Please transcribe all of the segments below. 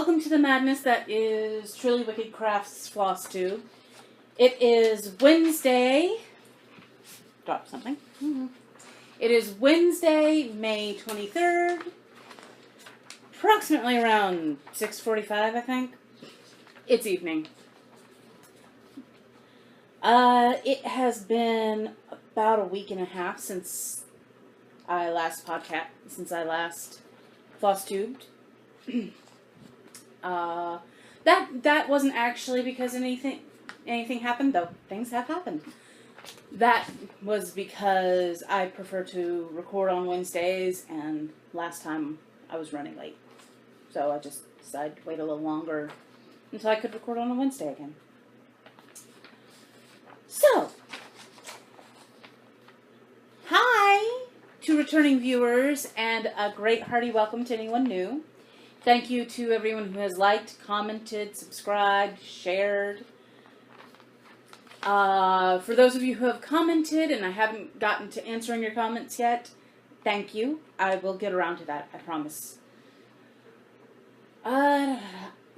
welcome to the madness that is Trulywicked Crafts Flosstube. It is Wednesday. Drop something. It is Wednesday, May 23rd. Approximately around 6:45, I think. It's evening. It has been about a week and a half since I last Flosstubed. That wasn't actually because anything happened, though things have happened. That was because I prefer to record on Wednesdays, and last time I was running late. So I just decided to wait a little longer until I could record on a Wednesday again. So, hi to returning viewers, and a great hearty welcome to anyone new. Thank you to everyone who has liked, commented, subscribed, shared. For those of you who have commented and I haven't gotten to answering your comments yet, thank you. I will get around to that, I promise.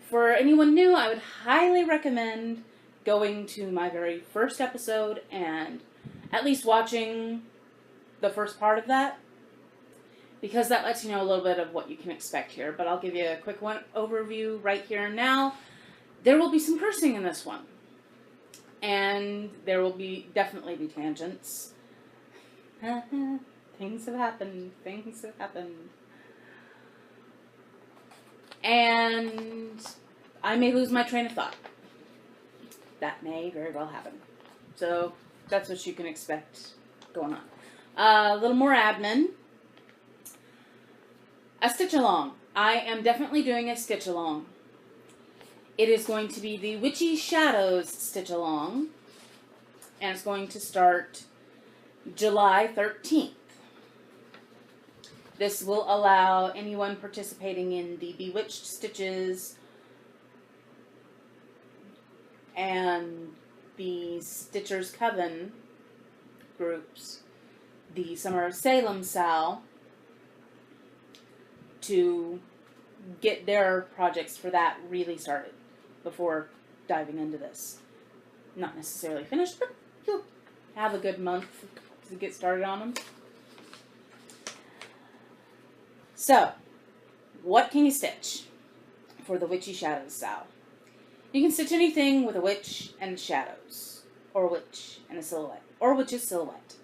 For anyone new, I would highly recommend going to my very first episode and at least watching the first part of that, because that lets you know a little bit of what you can expect here. But I'll give you a quick overview right here and now. There will be some cursing in this one, and there will definitely be tangents. Things have happened. And I may lose my train of thought. That may very well happen. So that's what you can expect going on. A little more admin. A stitch along. I am definitely doing a stitch along. It is going to be the Witchy Shadows stitch along, and it's going to start July 13th. This will allow anyone participating in the Bewitched Stitches and the Stitchers Coven groups, the Summer of Salem Sal, to get their projects for that really started before diving into this. Not necessarily finished, but you'll have a good month to get started on them. So, what can you stitch for the Witchy Shadows Sal? You can stitch anything with a witch and shadows, or a witch and a silhouette, or a witch's silhouette.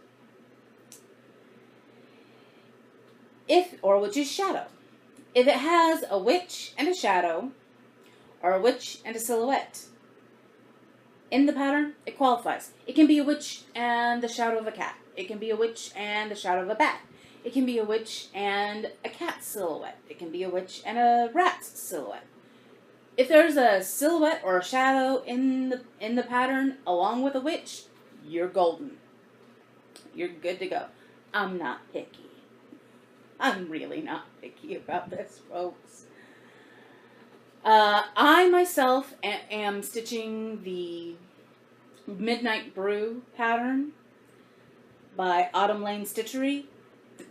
Or a witch's shadow. If it has a witch and a shadow, or a witch and a silhouette in the pattern, it qualifies. It can be a witch and the shadow of a cat. It can be a witch and the shadow of a bat. It can be a witch and a cat silhouette. It can be a witch and a rat silhouette. If there's a silhouette or a shadow in the pattern along with a witch, you're golden. You're good to go. I'm not picky. I'm really not picky about this, folks. I myself am stitching the Midnight Brew pattern by Autumn Lane Stitchery,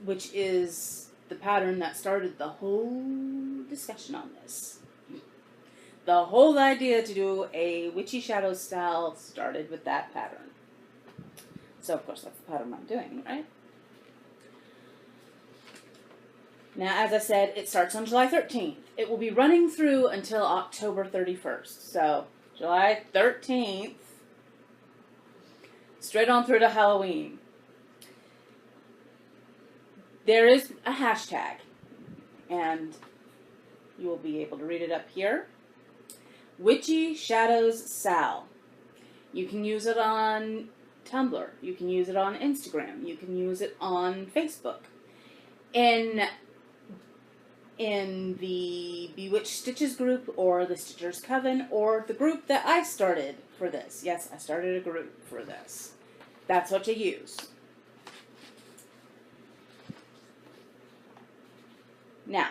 which is the pattern that started the whole discussion on this. The whole idea to do a Witchy Shadows style started with that pattern. So, of course, that's the pattern I'm doing, right? Now, as I said, it starts on July 13th. It will be running through until October 31st. So, July 13th, straight on through to Halloween. There is a hashtag, and you will be able to read it up here. Witchy Shadows Sal. You can use it on Tumblr. You can use it on Instagram. You can use it on Facebook. In the Bewitched Stitches group, or the Stitchers Coven, or the group that I started for this. Yes, I started a group for this. That's what you use. Now,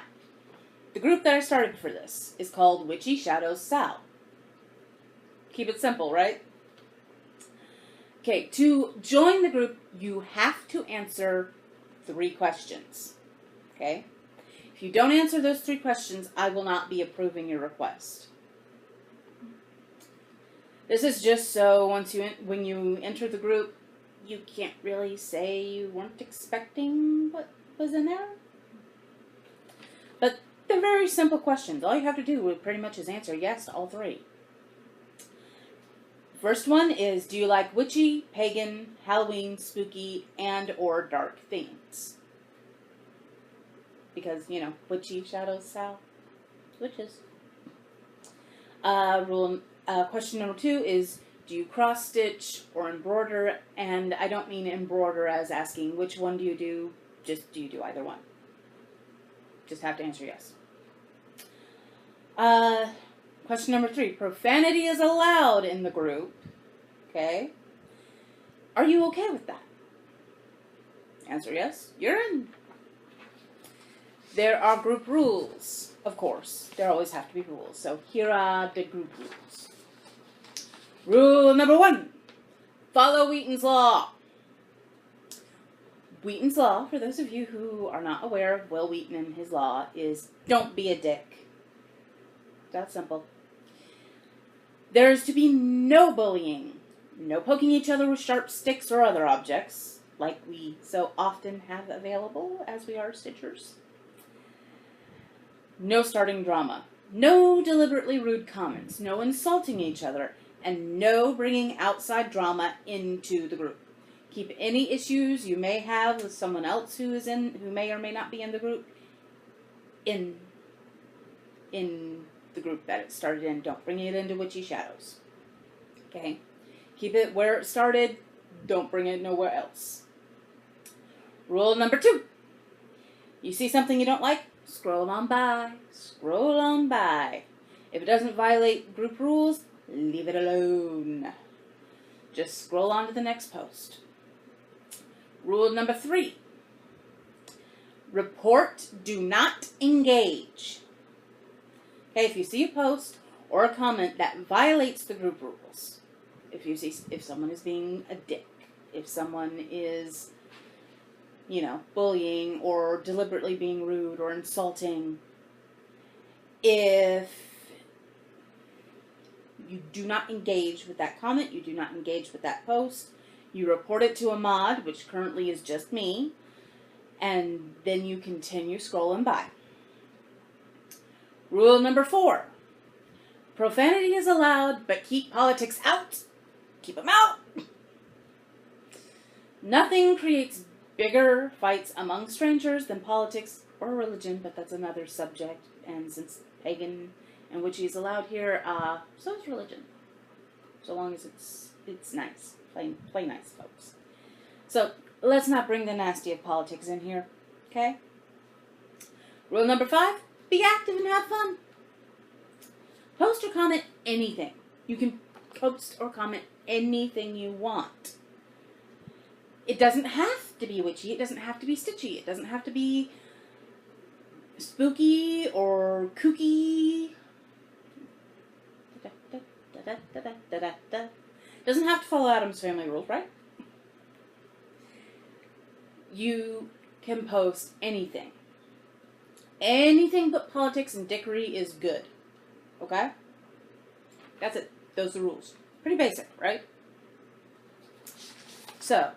the group that I started for this is called Witchy Shadows Sal. Keep it simple, right? Okay, to join the group, you have to answer 3 questions. Okay? If If you don't answer those 3 questions, I will not be approving your request. This is just so when you enter the group, you can't really say you weren't expecting what was in there. But they're very simple questions. All you have to do pretty much is answer yes to all 3. First one is, do you like witchy, pagan, Halloween, spooky, and or dark themes? Because, you know, Witchy Shadows Sal. Witches. Question number 2 is, do you cross stitch or embroider? And I don't mean embroider as asking which one do you do, just do you do either one? Just have to answer yes. Question number 3, profanity is allowed in the group. Okay. Are you okay with that? Answer yes, you're in. There are group rules, of course. There always have to be rules. So here are the group rules. Rule number 1, follow Wheaton's Law. Wheaton's Law, for those of you who are not aware of Will Wheaton and his law, is don't be a dick. That's simple. There is to be no bullying, no poking each other with sharp sticks or other objects, like we so often have available as we are stitchers. No starting drama, no deliberately rude comments, no insulting each other, and no bringing outside drama into the group. Keep any issues you may have with someone else who may or may not be in the group in the group that it started in. Don't bring it into Witchy Shadows. Okay? Keep it where it started. Don't bring it nowhere else. Rule number 2. You see something you don't like? Scroll on by. Scroll on by. If it doesn't violate group rules, leave it alone. Just scroll on to the next post. Rule number 3. Report, do not engage. Okay, if you see a post or a comment that violates the group rules, if someone is being a dick, if someone is, you know, bullying or deliberately being rude or insulting, if you do not engage with that comment, you do not engage with that post, you report it to a mod, which currently is just me, and then you continue scrolling by. Rule number 4. Profanity is allowed, but keep politics out. Keep them out. Nothing creates bigger fights among strangers than politics or religion, but that's another subject. And since pagan and witchy is allowed here, so is religion. So long as it's nice. Play nice, folks. So let's not bring the nasty of politics in here, okay? Rule number 5, be active and have fun. Post or comment anything. You can post or comment anything you want. It doesn't have to be witchy. It doesn't have to be stitchy. It doesn't have to be spooky or kooky. Doesn't have to follow Addams Family rules, right? You can post anything. Anything but politics and dickery is good. Okay? That's it. Those are the rules. Pretty basic, right? So,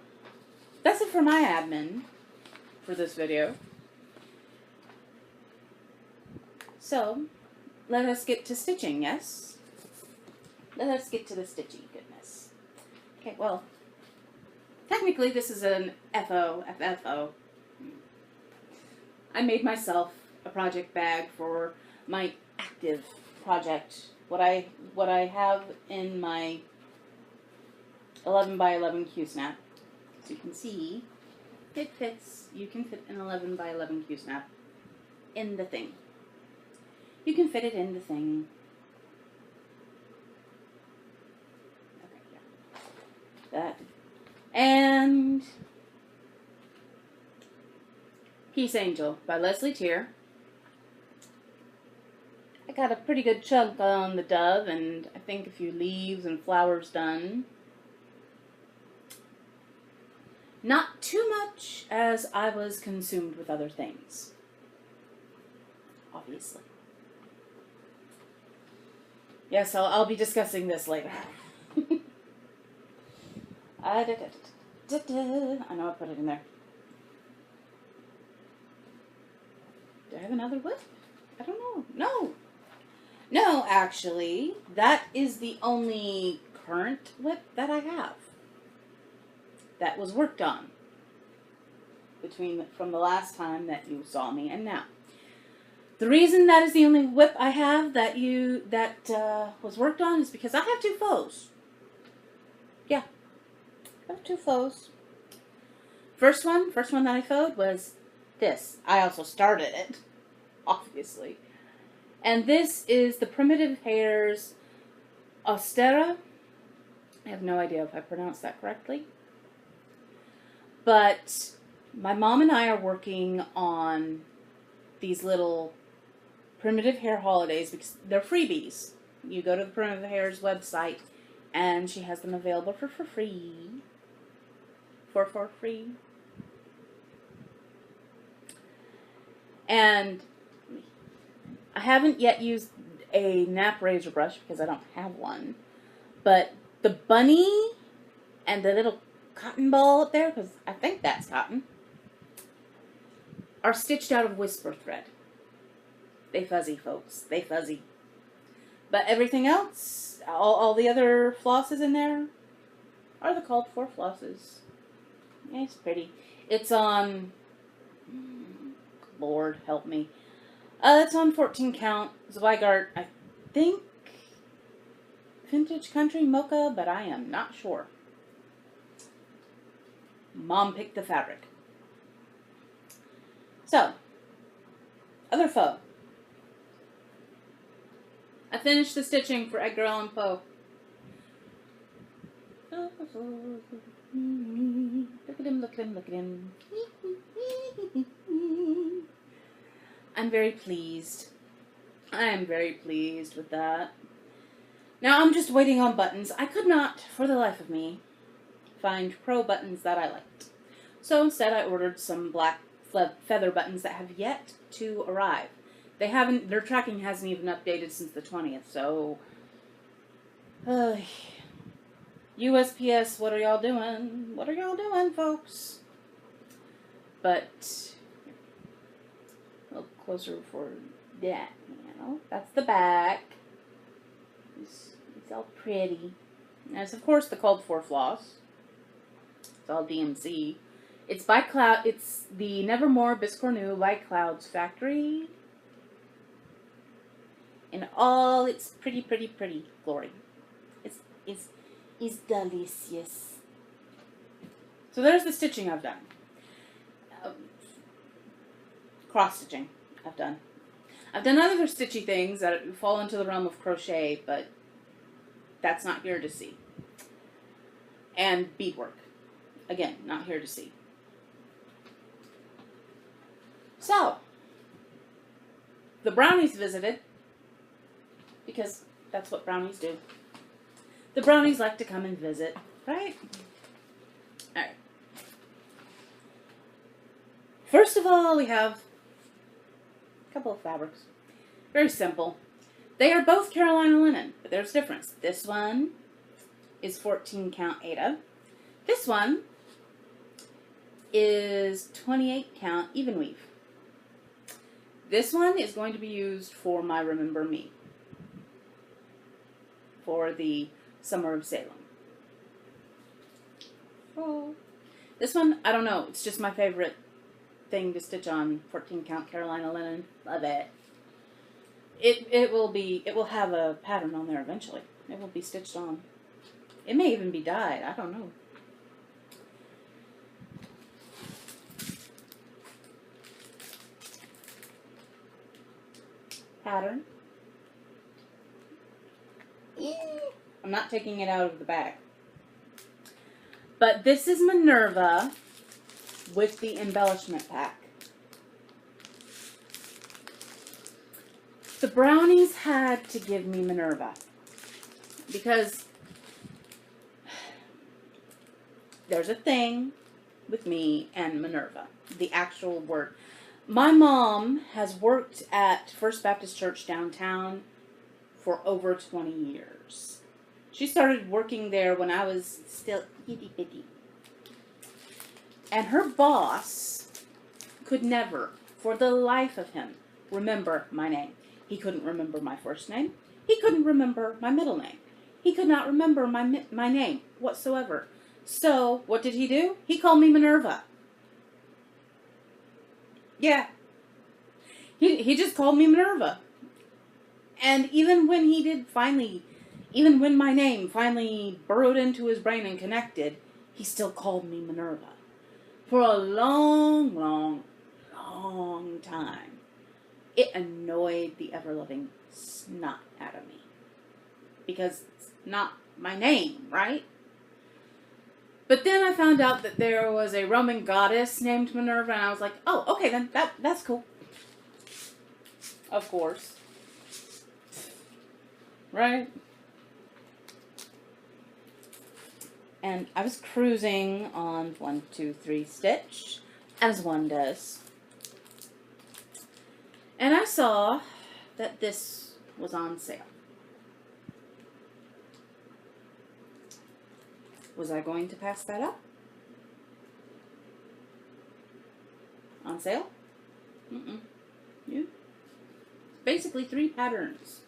that's it for my admin for this video. So, let us get to stitching, yes? Let us get to the stitching goodness. Okay, well, technically this is an FFO. I made myself a project bag for my active project. What I have in my 11 by 11 Q-snap. So you can see, it fits. You can fit an 11 by 11 Q-snap in the thing. You can fit it in the thing. Okay, yeah. That. And Peace Angel by Leslie Tier. I got a pretty good chunk on the dove and I think a few leaves and flowers done. Not too much as I was consumed with other things. obviously. Yeah, so I'll be discussing this later. I know I put it in there. Do I have another whip? I don't know. No. No, actually, that is the only current whip that I have that was worked on from the last time that you saw me and now. The reason that is the only whip I have that was worked on is because I have two foes. Yeah, I have two foes. First one that I foed was this. I also started it, obviously. And this is the Primitive Hares Austera. I have no idea if I pronounced that correctly. But my mom and I are working on these little primitive hare holidays because they're freebies. You go to the Primitive Hares website and she has them available for free. For free. And I haven't yet used a nap razor brush because I don't have one. But the bunny and the little cotton ball up there, because I think that's cotton, are stitched out of whisper thread. They fuzzy, folks. They fuzzy. But everything else, all the other flosses in there, are the called for flosses. Yeah, it's pretty. It's on... Lord, help me. It's on 14 count. Zweigart, I think, Vintage Country Mocha, but I am not sure. Mom picked the fabric. So, other foe. I finished the stitching for Edgar Allan Poe. Look at him, look at him, look at him. I'm very pleased. I am very pleased with that. Now I'm just waiting on buttons. I could not, for the life of me, find pro buttons that I liked. So instead I ordered some black feather buttons that have yet to arrive. Their tracking hasn't even updated since the 20th, so... USPS, what are y'all doing? What are y'all doing, folks? But... a little closer for that, you know. That's the back. It's all pretty. And it's, of course, the called for floss. It's all DMC. It's by Cloud. It's the Nevermore Biscornu by Clouds Factory. In all its pretty, pretty, pretty glory. It's delicious. So there's the stitching I've done. Cross stitching I've done. I've done other stitchy things that fall into the realm of crochet, but that's not here to see. And beadwork. Again, not here to see. So, the brownies visited, because that's what brownies do. The brownies like to come and visit, right? Alright. First of all, we have a couple of fabrics. Very simple. They are both Carolina linen, but there's a difference. This one is 14 count Aida. This one is 28 count even weave. This one is going to be used for my Remember Me, for the Summer of Salem. Oh. This one, I don't know, it's just my favorite thing to stitch on. 14 count Carolina linen. Love it. It will have a pattern on there eventually. It will be stitched on. It may even be dyed. I don't know. Pattern. I'm not taking it out of the bag. But this is Minerva with the embellishment pack. The brownies had to give me Minerva because there's a thing with me and Minerva. The actual word. My mom has worked at First Baptist Church downtown for over 20 years. She started working there when I was still itty bitty. And her boss could never, for the life of him, remember my name. He couldn't remember my first name. He couldn't remember my middle name. He could not remember my name whatsoever. So, what did he do? He called me Minerva. Yeah. He just called me Minerva. And even when he did finally, even when my name finally burrowed into his brain and connected, he still called me Minerva. For a long, long, long time. It annoyed the ever-loving snot out of me. Because it's not my name, right? But then I found out that there was a Roman goddess named Minerva, and I was like, oh, okay, then that's cool. Of course. Right? And I was cruising on 1, 2, 3 Stitch, as one does. And I saw that this was on sale. Was I going to pass that up? On sale? Mm-mm. Yeah. Basically 3 patterns.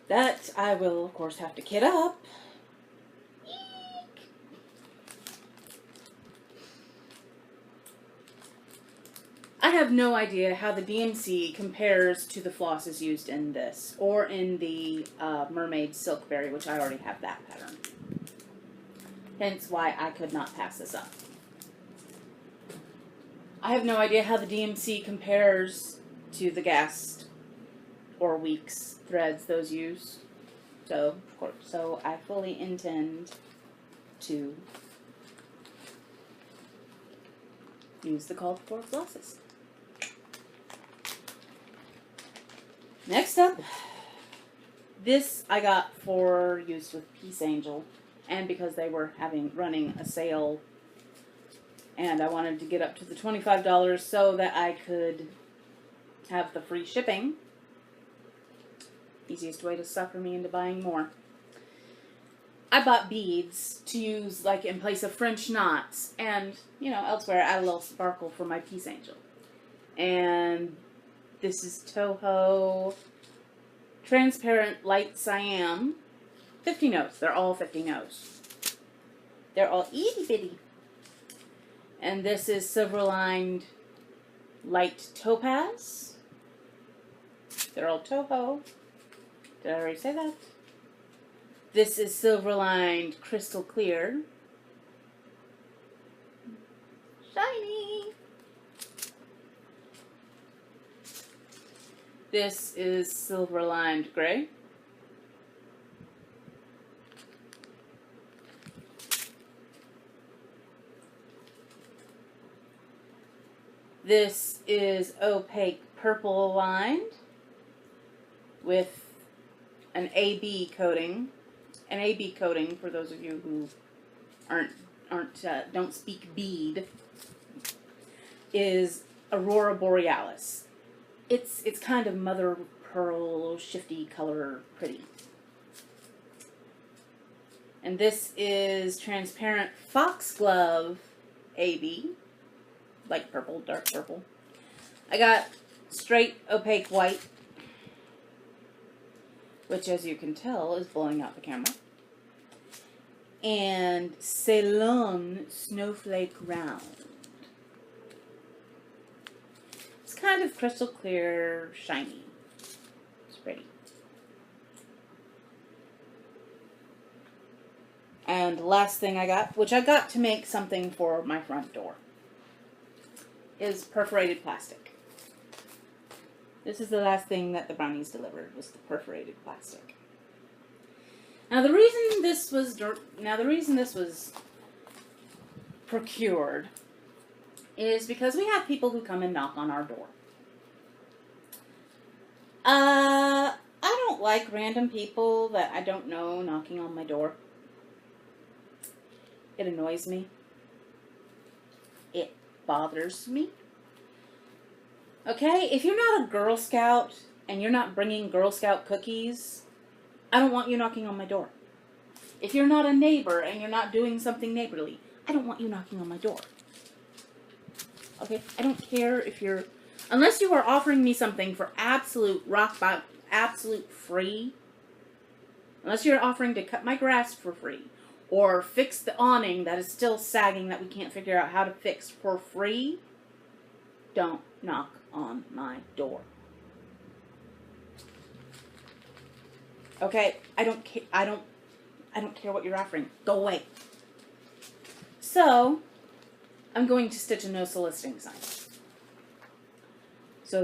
That I will, of course, have to kit up. Eek. I have no idea how the DMC compares to the flosses used in this, or in the Mermaid Silkberry, which I already have that pattern. Hence why I could not pass this up. I have no idea how the DMC compares to the Gast or Weeks threads those use. So, of course, so I fully intend to use the called for flosses. Next up, this I got for use with Peace Angel, and because they were running a sale, and I wanted to get up to the $25 so that I could have the free shipping. Easiest way to sucker me into buying more. I bought beads to use like in place of French knots, and elsewhere add a little sparkle for my Peace Angel. And this is Toho Transparent Light Siam. 50 notes. They're all 50 notes. They're all itty bitty. And this is Silver-Lined Light Topaz. They're all Toho. Did I already say that? This is Silver-Lined Crystal Clear. Shiny! This is Silver-Lined Gray. This is Opaque Purple Lined with an AB coating. An AB coating, for those of you who don't speak bead, is Aurora Borealis. It's kind of mother of pearl, shifty color, pretty. And this is Transparent Foxglove AB, light purple, dark purple. I got straight opaque white, which, as you can tell, is blowing out the camera. And Ceylon Snowflake Round. It's kind of crystal clear, shiny. It's pretty. And the last thing I got, which I got to make something for my front door, is perforated plastic. This is the last thing that the brownies delivered, was the perforated plastic. Now the reason this was procured is because we have people who come and knock on our door. I don't like random people that I don't know knocking on my door. It annoys me. It bothers me. Okay? If you're not a Girl Scout and you're not bringing Girl Scout cookies, I don't want you knocking on my door. If you're not a neighbor and you're not doing something neighborly, I don't want you knocking on my door. Okay? I don't care if you're... Unless you are offering me something for absolute absolute free. Unless you're offering to cut my grass for free. Or fix the awning that is still sagging that we can't figure out how to fix for free. Don't knock on my door. Okay? I don't care. I don't care what you're offering. Go away. So, I'm going to stitch a no soliciting sign. So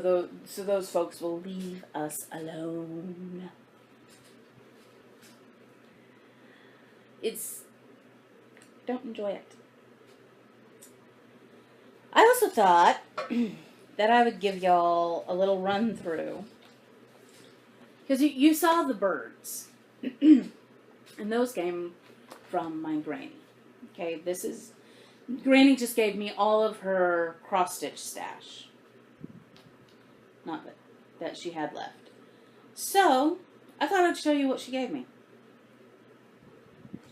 those folks will leave us alone. Don't enjoy it. I also thought that I would give y'all a little run through. Because you saw the birds. And those came from my granny. Okay, Granny just gave me all of her cross-stitch stash. Not that she had left. So, I thought I'd show you what she gave me.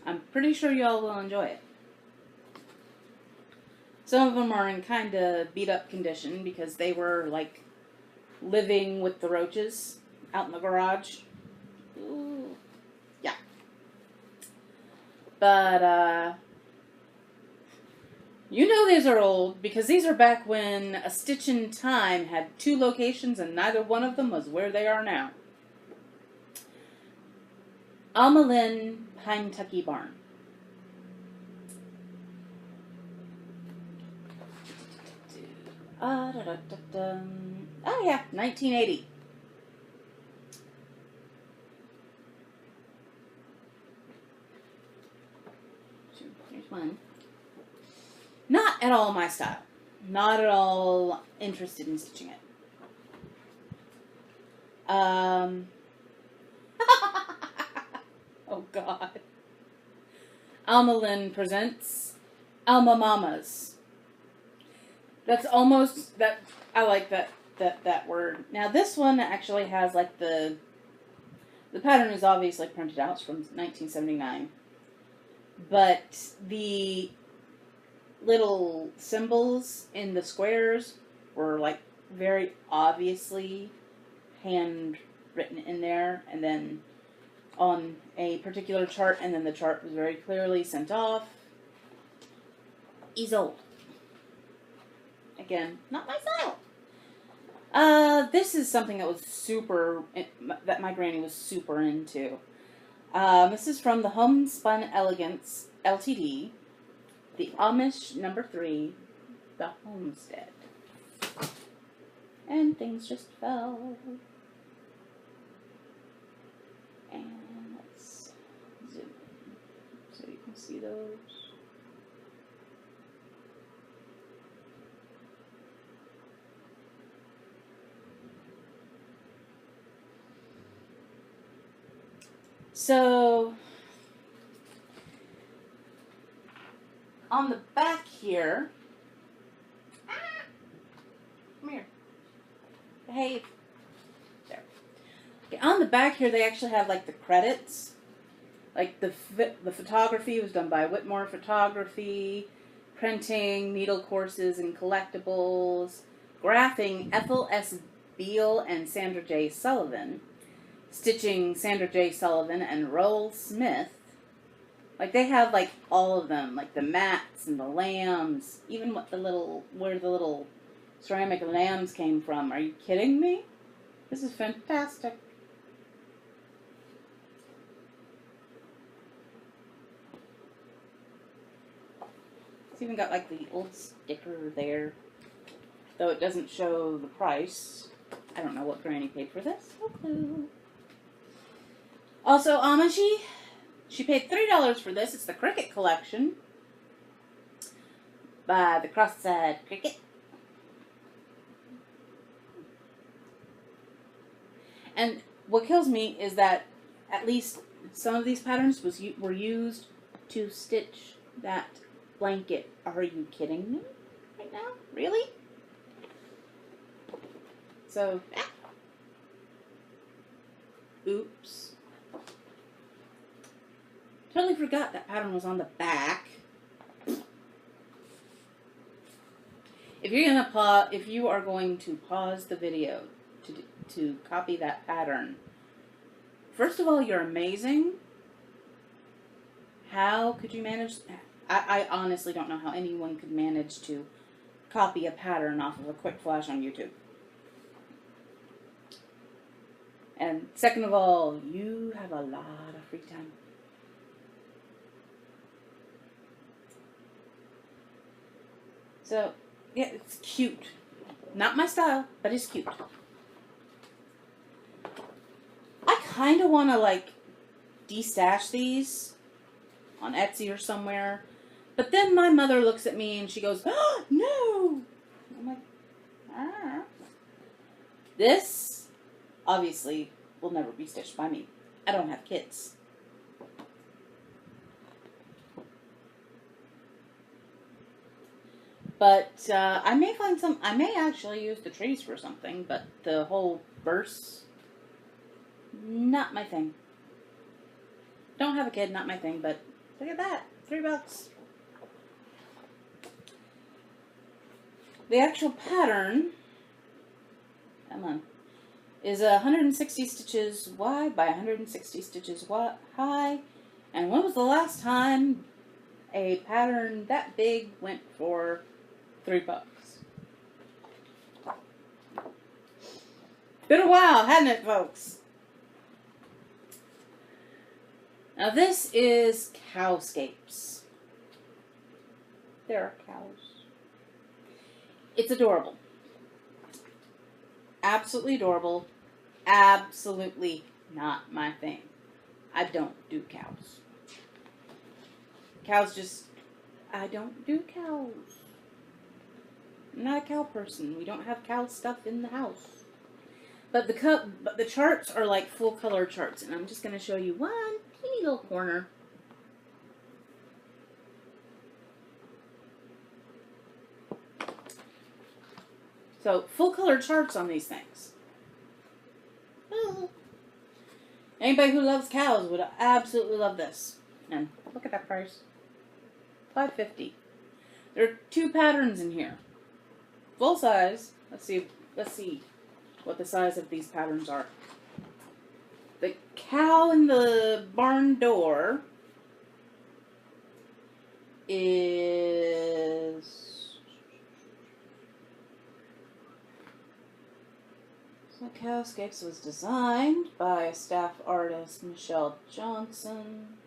I'm pretty sure y'all will enjoy it. Some of them are in kind of beat-up condition because they were, like, living with the roaches out in the garage. Ooh. Yeah. But, you know these are old because these are back when A Stitch in Time had 2 locations and neither one of them was where they are now. Alma Lynn, Pine Tucky Barn. Oh yeah, 1980. Here's one. Not at all my style. Not at all interested in stitching it. Oh God. Alma Lynn presents Alma Mamas. That's almost that. I like that word. Now this one actually has like the pattern is obviously printed out. It's from 1979, but the little symbols in the squares were like very obviously handwritten in there, and then on a particular chart, and then the chart was very clearly sent off. He's old. Again, not my style. This is something that was that my granny was super into. This is from the Homespun Elegance Ltd. The Amish number 3, the Homestead. And things just fell. And let's zoom in so you can see those. So, on the back here, come here, behave, there. Okay, on the back here they actually have like the credits, like the photography was done by Whitmore Photography, printing, needle courses and collectibles, graphing Ethel S. Beale and Sandra J. Sullivan, stitching Sandra J. Sullivan and Roll Smith. Like they have like all of them, like the mats and the lambs, even where the little ceramic lambs came from. Are you kidding me? This is fantastic. It's even got like the old sticker there, though it doesn't show the price. I don't know what Granny paid for this. No clue. Also, Amishi, she paid $3 for this. It's the Cricket Collection by the Crosshead Pickett. And what kills me is that at least some of these patterns were used to stitch that blanket. Are you kidding me? right now? Really? So, oops. Totally forgot that pattern was on the back. If you are going to pause the video to copy that pattern, first of all, you're amazing. How could you manage? I honestly don't know how anyone could manage to copy a pattern off of a quick flash on YouTube. And second of all, you have a lot of free time. So, yeah, it's cute. Not my style, but it's cute. I kind of want to, like, destash these on Etsy or somewhere. But then my mother looks at me and she goes, "Oh, no!" I'm like, ah. This, obviously, will never be stitched by me. I don't have kids. But I may actually use the trees for something, but the whole verse, not my thing. Don't have a kid, not my thing, but look at that, $3. The actual pattern, come on, is 160 stitches wide by 160 stitches high. And when was the last time a pattern that big went for $3? Been a while, hasn't it, folks? Now this is Cowscapes. There are cows. It's adorable. Absolutely adorable. Absolutely not my thing. I don't do cows. Cows just... I don't do cows. I'm not a cow person. We don't have cow stuff in the house. But the charts are like full color charts, and I'm just going to show you one teeny little corner. So, full color charts on these things. Anybody who loves cows would absolutely love this. And look at that price. $5.50. There are 2 patterns in here. Full size. Let's see what the size of these patterns are. The cow in the barn door is... So Cowscapes was designed by staff artist Michelle Johnson.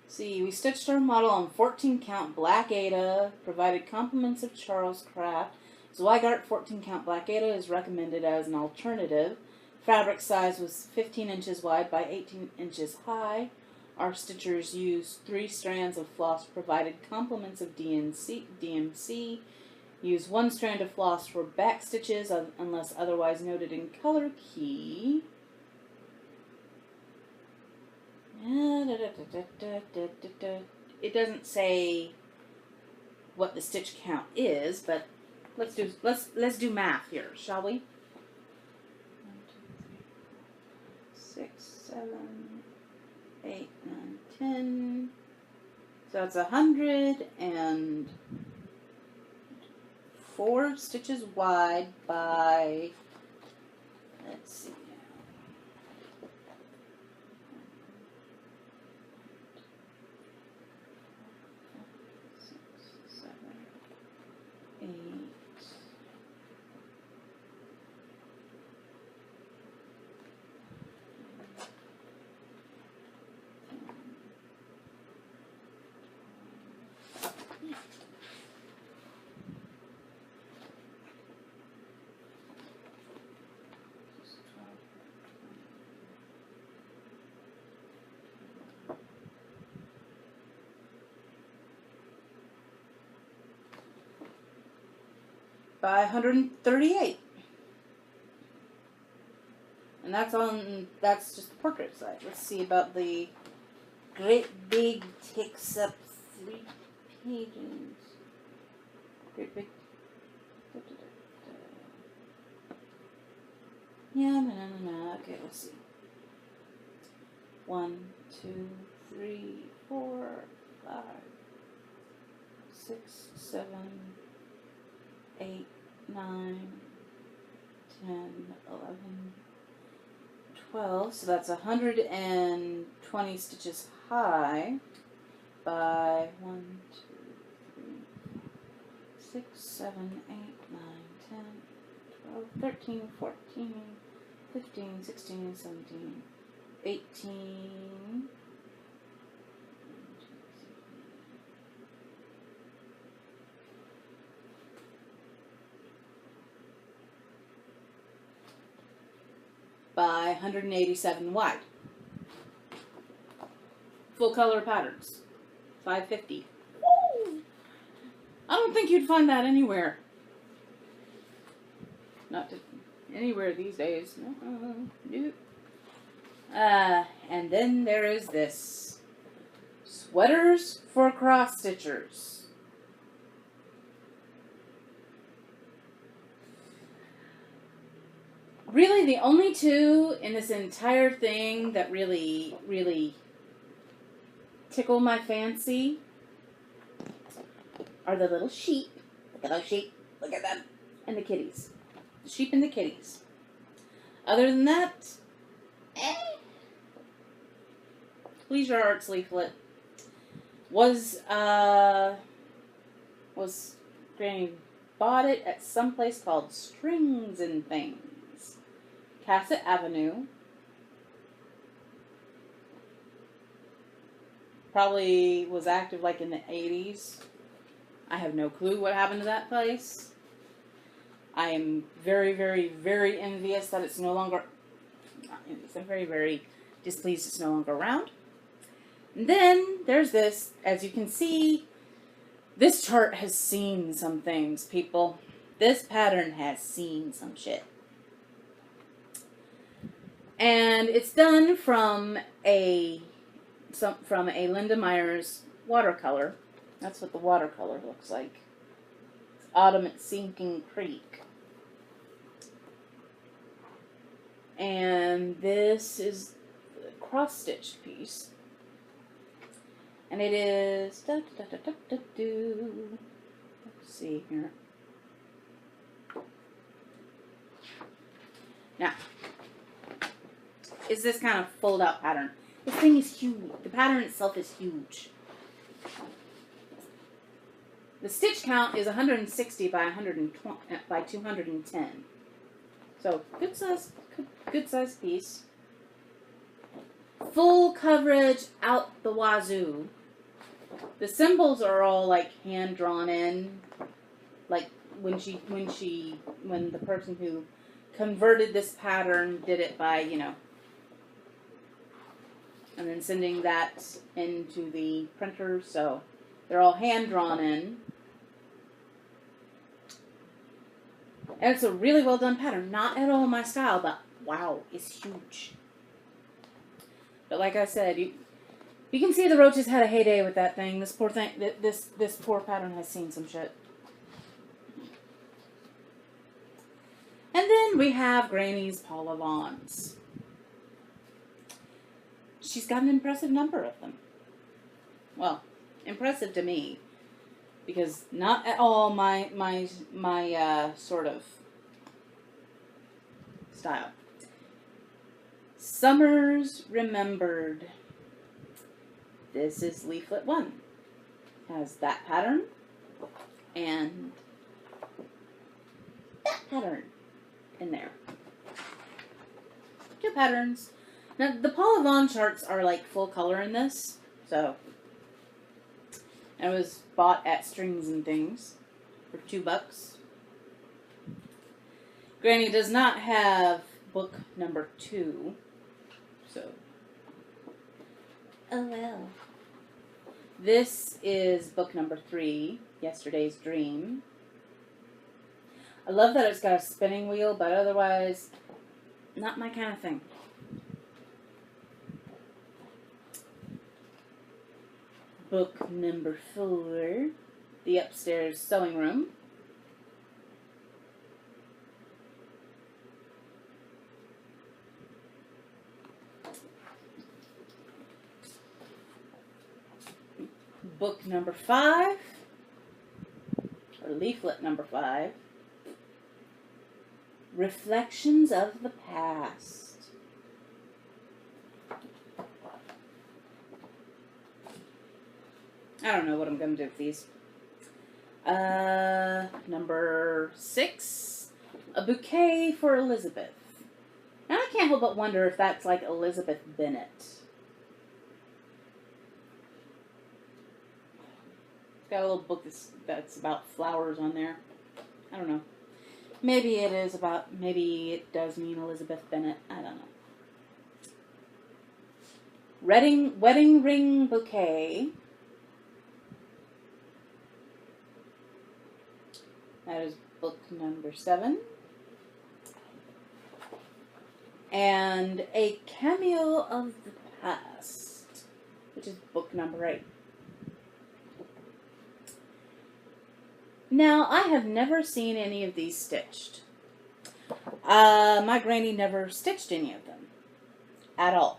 See, we stitched our model on 14 count Black Ada, provided compliments of Charles Craft. Zweigart 14 count Black Ada is recommended as an alternative. Fabric size was 15 inches wide by 18 inches high. Our stitchers used 3 strands of floss, provided compliments of DMC. Use 1 strand of floss for back stitches unless otherwise noted in color key. It doesn't say what the stitch count is, but let's do math here, shall we? 1, 2, 3, 4, 5, 6, 7, 8, 9, 10. So it's 104 stitches wide by, let's see. 8. By 138. And that's just the portrait side. Let's see about the great big, takes up 3 pages. Great big. Yeah, no. Okay, let's see. 1, 2, 3, 4, 5, 6, 7, 8, 9, 10, 11, 12. So that's 120 stitches high by 1, 2, 3, 6, 7, 8, 9, 10, 12, 13, 14, 15, 16, 17, 18. By 187 wide. Full color patterns. 550. Woo! I don't think you'd find that anywhere. Not anywhere these days. Nope. And then there is this. Sweaters for cross stitchers. Really, the only two in this entire thing that really, really tickle my fancy are the little sheep. Look at those sheep. Look at them. And the kitties. The sheep and the kitties. Other than that, Leisure Arts leaflet was Granny bought it at some place called Strings and Things, Cassett Avenue. Probably was active like in the 80s. I have no clue what happened to that place. I am very, very, very envious that it's no longer, not envious, I'm very, very displeased it's no longer around. And then there's this, as you can see, this chart has seen some things, people. This pattern has seen some shit. And it's done from a Linda Myers watercolor. That's what the watercolor looks like. It's Autumn at Sinking Creek. And this is the cross-stitched piece. And it is... Let's see here. Now, is this kind of fold-out pattern. This thing is huge. The pattern itself is huge. The stitch count is 160 by 120 by 210. So good size piece. Full coverage out the wazoo. The symbols are all like hand drawn in, like when the person who converted this pattern did it by, you know, and then sending that into the printer, so they're all hand drawn in. And it's a really well done pattern. Not at all my style, but wow, it's huge. But like I said, you can see the Roaches had a heyday with that thing. This poor thing, this poor pattern has seen some shit. And then we have Granny's Paula Lawns. She's got an impressive number of them. Well, impressive to me, because not at all my sort of style. Summers Remembered. This is leaflet 1. Has that pattern and that pattern in there. 2 patterns. Now, the Paula Vaughn charts are like full color in this, so it was bought at Strings and Things for $2. Granny does not have book number 2, so oh well. This is book number 3, Yesterday's Dream. I love that it's got a spinning wheel, but otherwise, not my kind of thing. Book number 4, The Upstairs Sewing Room. book number 5, or leaflet number 5, Reflections of the Past. I don't know what I'm going to do with these. Number 6, A Bouquet for Elizabeth. Now I can't help but wonder if that's like Elizabeth Bennet. It's got a little book that's about flowers on there. I don't know. Maybe it is about, maybe it does mean Elizabeth Bennet. I don't know. Wedding Ring Bouquet. That is book number 7. And A Cameo of the Past, which is book number 8. Now, I have never seen any of these stitched. My granny never stitched any of them at all.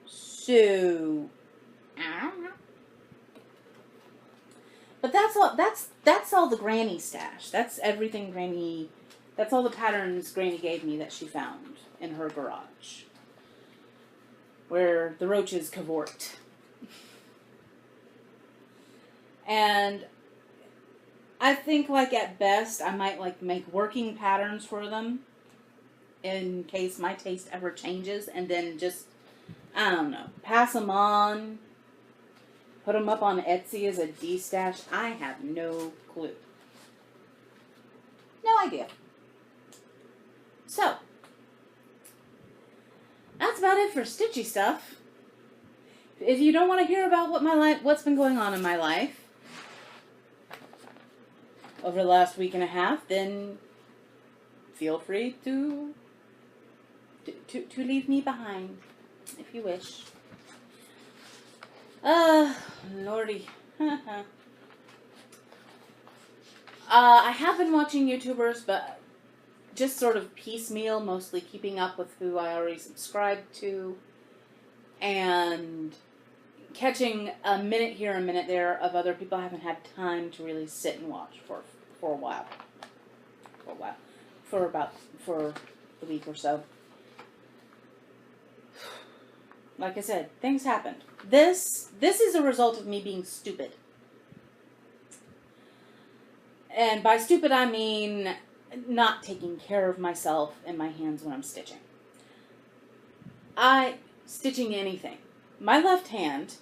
So, I don't know. But that's all the granny stash. That's everything granny. That's all the patterns Granny gave me that she found in her garage, where the roaches cavort. And I think, like, at best, I might, like, make working patterns for them in case my taste ever changes, and then just, I don't know, pass them on, put them up on Etsy as a de-stash. I have no clue. No idea. So, that's about it for stitchy stuff. If you don't want to hear about what's been going on in my life over the last week and a half, then feel free to leave me behind, if you wish. Lordy. I have been watching YouTubers, but just sort of piecemeal, mostly keeping up with who I already subscribed to, and catching a minute here, a minute there of other people I haven't had time to really sit and watch for a while. For a week or so. Like I said, things happened. This is a result of me being stupid. And by stupid, I mean not taking care of myself and my hands when I'm stitching. Stitching anything. My left hand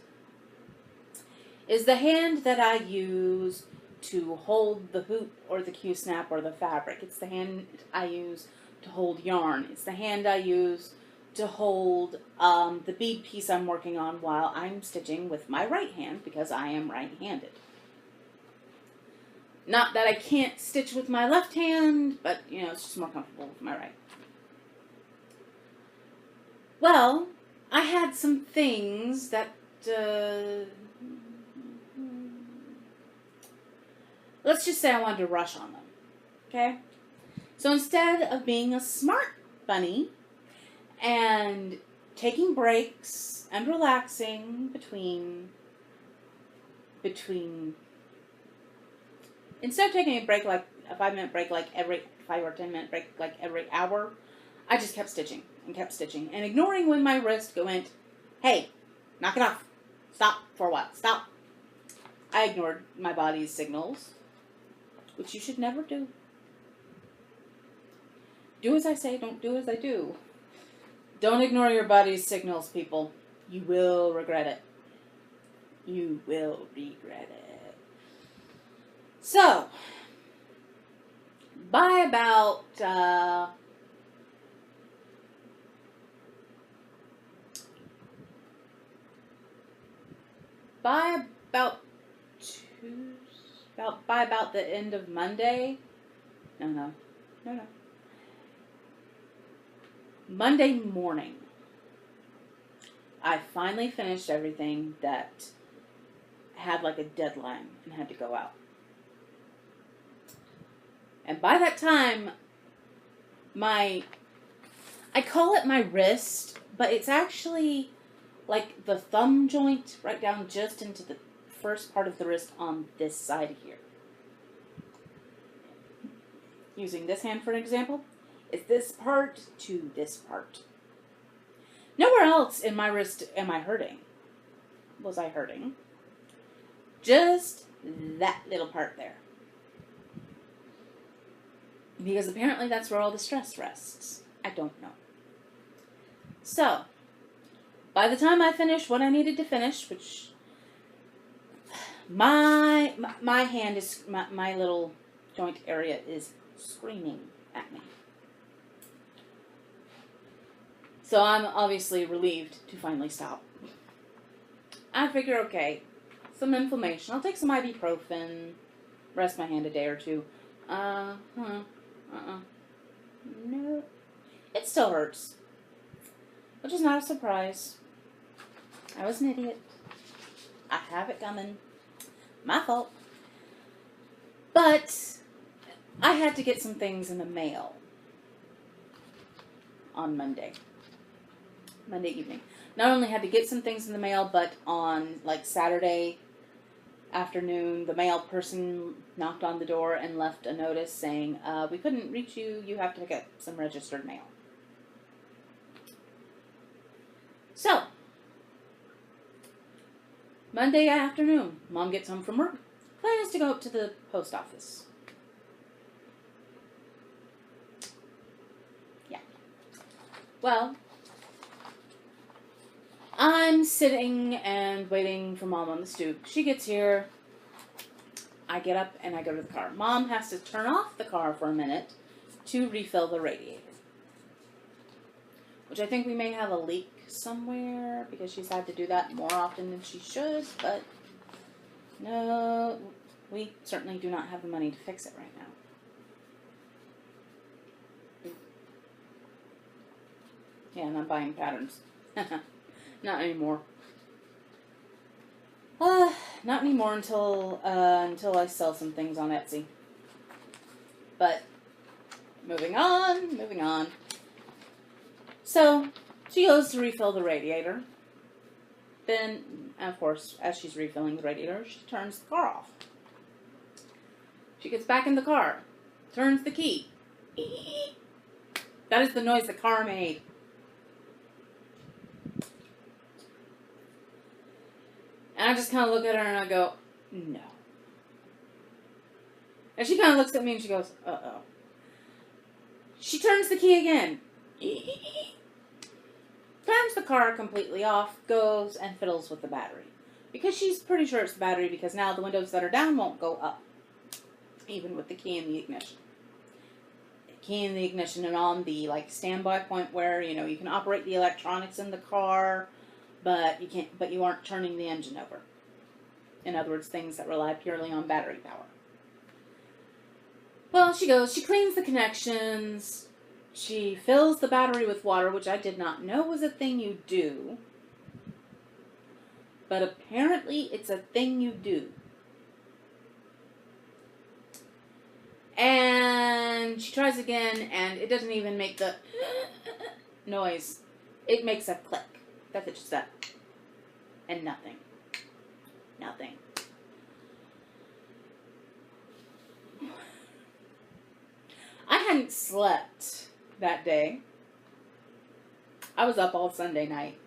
is the hand that I use to hold the hoop or the Q-snap or the fabric. It's the hand I use to hold yarn. It's the hand I use to hold the bead piece I'm working on while I'm stitching with my right hand, because I am right-handed. Not that I can't stitch with my left hand, but, you know, it's just more comfortable with my right. Well, I had some things that, let's just say I wanted to rush on them, okay? So instead of being a smart bunny and taking breaks and relaxing between instead of taking a break, like a 5-minute break, like every 5 or 10 minute break, like every hour, I just kept stitching and ignoring when my wrist went, hey, knock it off, stop for a while, stop. I ignored my body's signals, which you should never do. Do as I say, don't do as I do. Don't ignore your body's signals, people. You will regret it. You will regret it. So, by about, by about the end of Monday, no. Monday morning, I finally finished everything that had like a deadline and had to go out. And by that time, I call it my wrist, but it's actually like the thumb joint, right down just into the first part of the wrist on this side here. Using this hand for an example, is this part to this part. Nowhere else in my wrist am I hurting. Was I hurting? Just that little part there. Because apparently that's where all the stress rests. I don't know. So, by the time I finished what I needed to finish, which my hand is, my little joint area is screaming at me. So I'm obviously relieved to finally stop. I figure, okay, some inflammation. I'll take some ibuprofen, rest my hand a day or two. No. It still hurts. Which is not a surprise. I was an idiot. I have it coming. My fault. But I had to get some things in the mail on Monday evening. Not only had to get some things in the mail, but on like Saturday afternoon, the mail person knocked on the door and left a notice saying, we couldn't reach you, you have to get some registered mail. So, Monday afternoon, Mom gets home from work, plans to go up to the post office. Yeah. Well, I'm sitting and waiting for Mom on the stoop. She gets here. I get up and I go to the car. Mom has to turn off the car for a minute to refill the radiator. Which I think we may have a leak somewhere because she's had to do that more often than she should. But no, we certainly do not have the money to fix it right now. Yeah, and I'm buying patterns. Not anymore. Not anymore until I sell some things on Etsy. But moving on. So she goes to refill the radiator. Then, of course, as she's refilling the radiator, she turns the car off. She gets back in the car, turns the key. That is the noise the car made. And I just kind of look at her and I go, no. And she kind of looks at me and she goes, uh-oh. She turns the key again. Turns the car completely off, goes and fiddles with the battery. Because she's pretty sure it's the battery because now the windows that are down won't go up. Even with the key in the ignition. The key in the ignition and on the standby point where, you can operate the electronics in the car. But you aren't turning the engine over. In other words, things that rely purely on battery power. Well, she goes, she cleans the connections, she fills the battery with water, which I did not know was a thing you do. But apparently it's a thing you do. And she tries again, and it doesn't even make the noise. It makes a click. That's it, just that. And nothing. Nothing. I hadn't slept that day. I was up all Sunday night.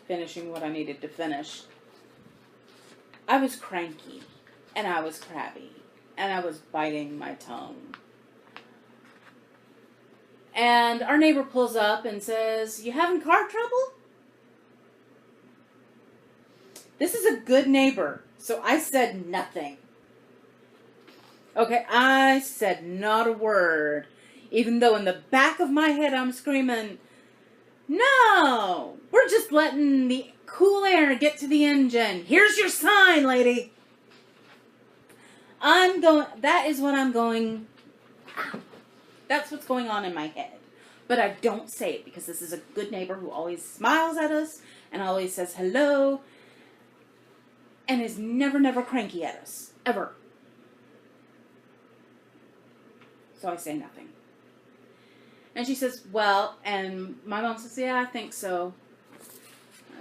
Finishing what I needed to finish. I was cranky. And I was crabby. And I was biting my tongue. And our neighbor pulls up and says, "You having car trouble?" This is a good neighbor, so I said nothing. Okay, I said not a word, even though in the back of my head I'm screaming, "No, we're just letting the cool air get to the engine. Here's your sign, lady." That is what I'm going... That's what's going on in my head. But I don't say it because this is a good neighbor who always smiles at us and always says hello and is never cranky at us. Ever. So I say nothing. And she says, "Well," and my mom says, "Yeah, I think so."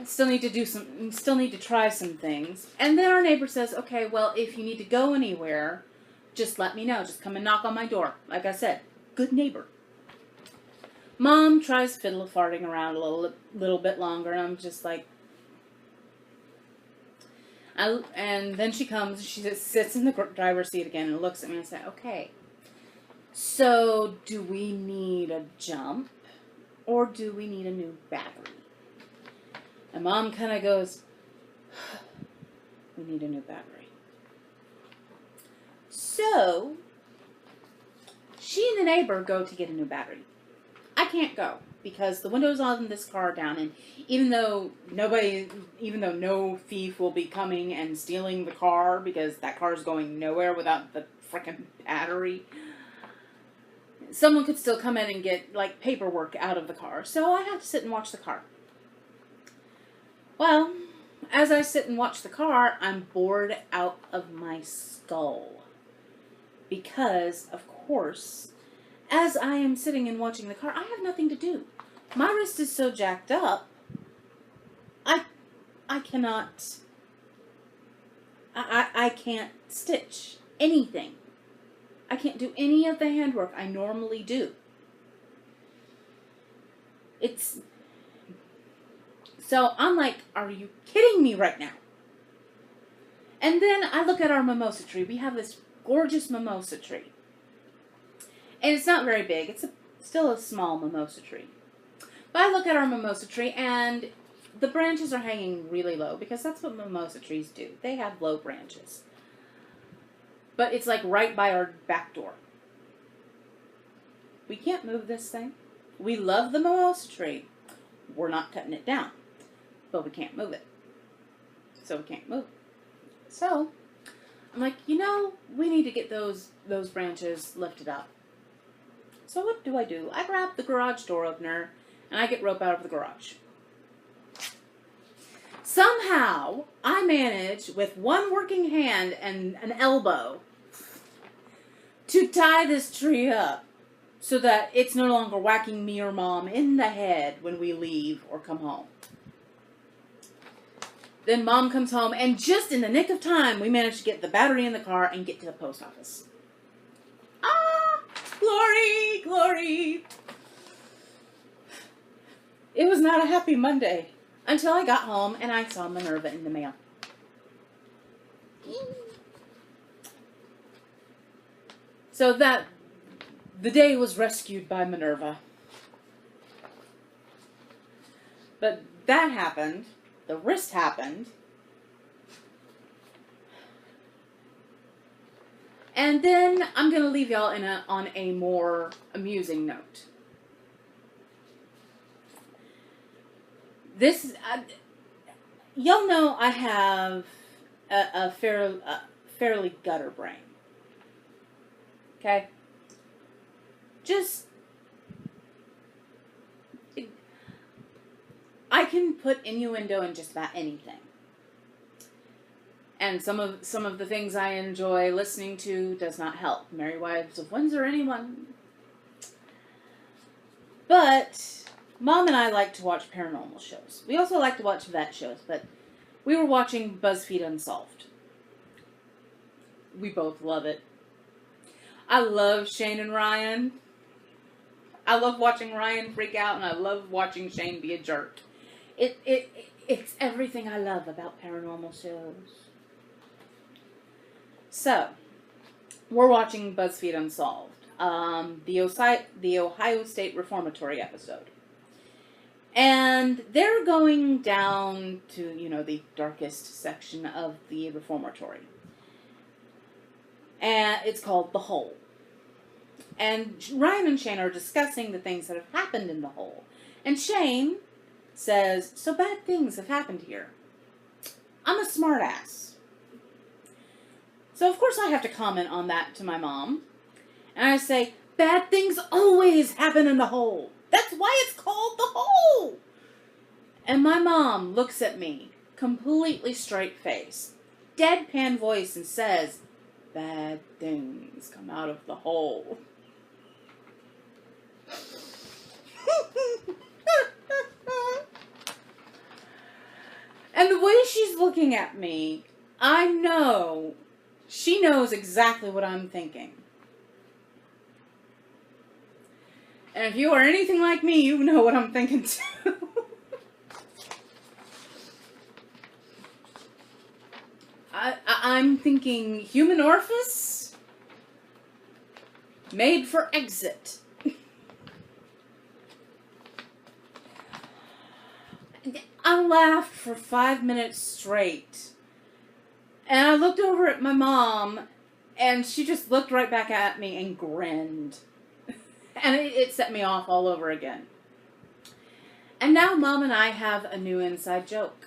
still need to try some things. And then our neighbor says, okay, well, if you need to go anywhere, just let me know. Just come and knock on my door. Like I said, good neighbor. Mom tries fiddle-farting around a little bit longer, and I'm just like, and then she comes, she just sits in the driver's seat again and looks at me and says, okay, so do we need a jump or do we need a new battery? And Mom kind of goes, we need a new battery. So she and the neighbor go to get a new battery. I can't go because the windows on this car are down, and even though no thief will be coming and stealing the car because that car is going nowhere without the frickin' battery, someone could still come in and get like paperwork out of the car. So I have to sit and watch the car. Well, as I sit and watch the car, I'm bored out of my skull because, of course, as I am sitting and watching the car, I have nothing to do. My wrist is so jacked up, I cannot, I can't stitch anything. I can't do any of the handwork I normally do. So I'm like, are you kidding me right now? And then I look at our mimosa tree. We have this gorgeous mimosa tree. And it's not very big. It's still a small mimosa tree. But I look at our mimosa tree, and the branches are hanging really low, because that's what mimosa trees do. They have low branches. But it's like right by our back door. We can't move this thing. We love the mimosa tree. We're not cutting it down. But we can't move it. So we can't move it. So I'm like, we need to get those branches lifted up. So what do? I grab the garage door opener, and I get rope out of the garage. Somehow, I manage, with one working hand and an elbow, to tie this tree up so that it's no longer whacking me or Mom in the head when we leave or come home. Then Mom comes home, and just in the nick of time, we manage to get the battery in the car and get to the post office. Ah! Glory! Glory! It was not a happy Monday until I got home and I saw Minerva in the mail. So the day was rescued by Minerva. But that happened. The wrist happened. And then I'm going to leave y'all on a more amusing note. Y'all know I have a fairly gutter brain. Okay? I can put innuendo in just about anything. And some of the things I enjoy listening to does not help. Merry Wives of Windsor, anyone? But Mom and I like to watch paranormal shows. We also like to watch vet shows, but we were watching BuzzFeed Unsolved. We both love it. I love Shane and Ryan. I love watching Ryan freak out, and I love watching Shane be a jerk. It's everything I love about paranormal shows. So, we're watching BuzzFeed Unsolved, the Ohio State Reformatory episode. And they're going down to, the darkest section of the reformatory. And it's called The Hole. And Ryan and Shane are discussing the things that have happened in the hole. And Shane says, so bad things have happened here. I'm a smartass. So, of course, I have to comment on that to my mom. And I say, bad things always happen in the hole. That's why it's called the hole. And my mom looks at me, completely straight-faced, deadpan voice, and says, bad things come out of the hole. And the way she's looking at me, I know she knows exactly what I'm thinking. And if you are anything like me, you know what I'm thinking too. I'm thinking human orifice made for exit. I laughed for 5 minutes straight. And I looked over at my mom, and she just looked right back at me and grinned. And it set me off all over again. And now Mom and I have a new inside joke.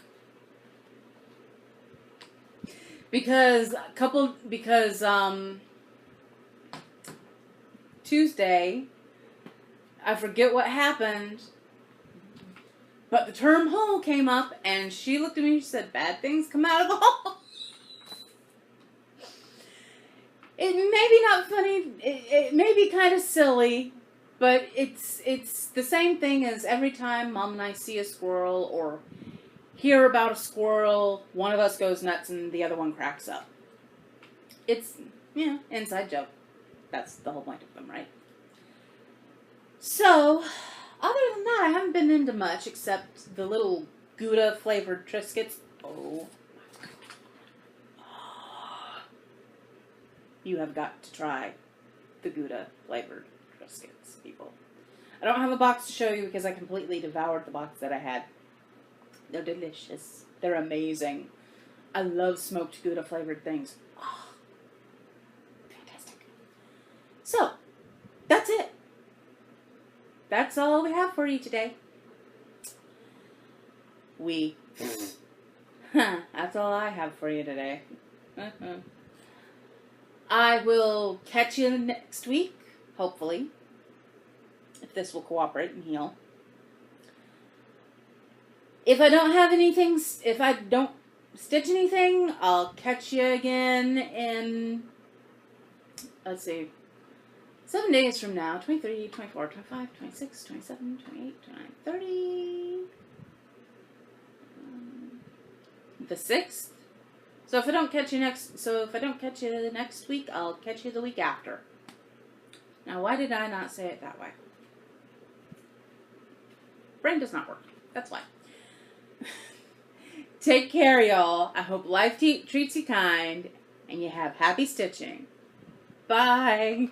Because Tuesday, I forget what happened, but the term hole came up, and she looked at me and she said, "Bad things come out of the hole." It may be not funny, it may be kind of silly, but it's the same thing as every time Mom and I see a squirrel or hear about a squirrel, one of us goes nuts and the other one cracks up. It's, inside joke. That's the whole point of them, right? So, other than that, I haven't been into much except the little Gouda flavored Triscuits. Oh. You have got to try the Gouda flavored Triscuits, people. I don't have a box to show you because I completely devoured the box that I had. They're delicious. They're amazing. I love smoked Gouda flavored things. Oh, fantastic. So, that's it. That's all we have for you today. That's all I have for you today. I will catch you next week, hopefully, if this will cooperate and heal. If I don't have anything, if I don't stitch anything, I'll catch you again in, let's see, 7 days from now. 23, 24, 25, 26, 27, 28, 29, 30. The 6th. So if I don't catch you next week, I'll catch you the week after. Now, why did I not say it that way? Brain does not work. That's why. Take care, y'all. I hope life treats you kind and you have happy stitching. Bye.